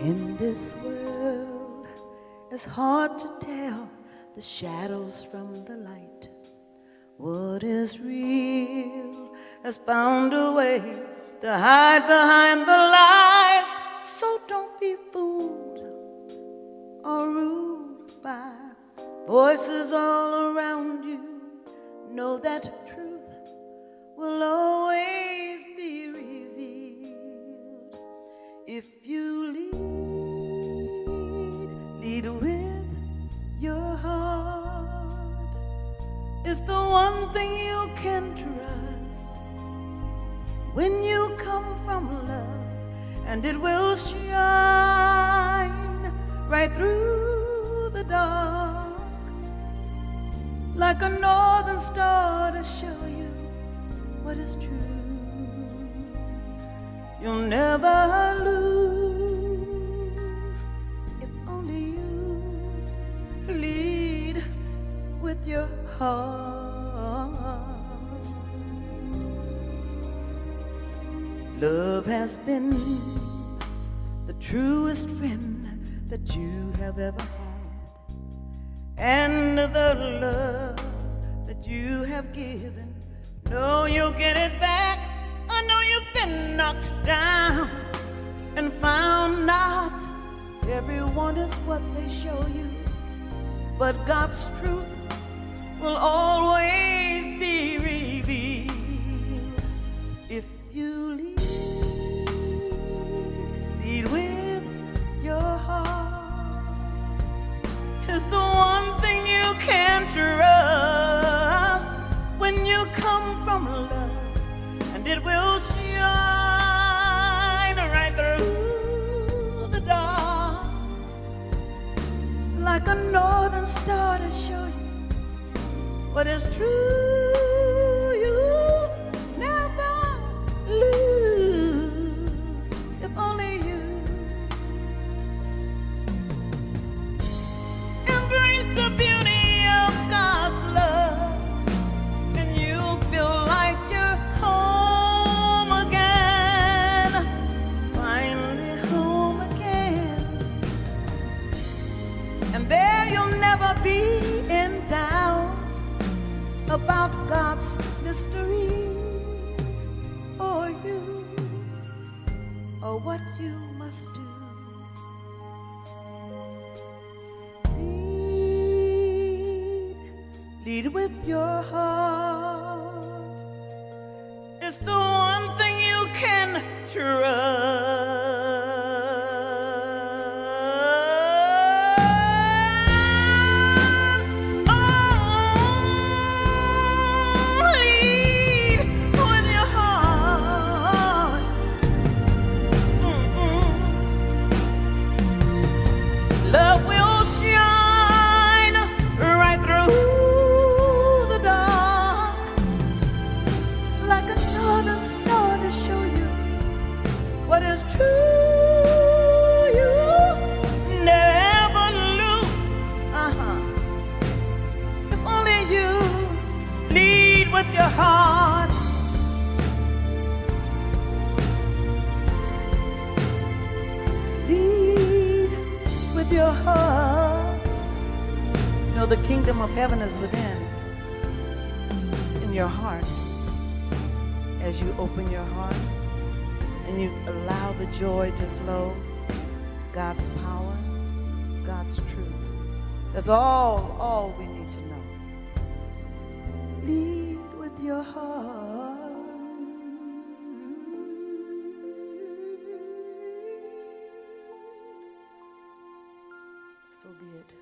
In this world, it's hard to tell the shadows from the light. What is real has found a way to hide behind the lies. So don't be fooled or ruled by voices all around you. Know that truth will always be revealed. If you lead with your heart. It's the one thing you can trust when you come from love, and it will shine right through the dark like a northern star to show you what is true. You'll never lose if only you lead with your heart. Love has been the truest friend that you have ever had, and the love that you have given, know you'll get it back. I know you've been knocked down and found out. Everyone is what they show you, but God's truth will always be revealed. If you lead with your heart, it's the one thing you can trust when you come from love, and it will shine right through the dark like a northern star to show you what is true. You'll never lose if only you embrace the beauty of God's love, and you'll feel like you're home again, finally home again. And there you'll never be in doubt about God's mysteries, or you, or what you must do. Lead with your heart. It's the one thing you can trust. Love will shine right through the dark like a northern star to show you what is true. You never lose, if only you lead with your heart. Your heart. You know, the kingdom of heaven is within. It's in your heart. As you open your heart and you allow the joy to flow, God's power, God's truth. That's all we need to know. Lead with your heart. So be it.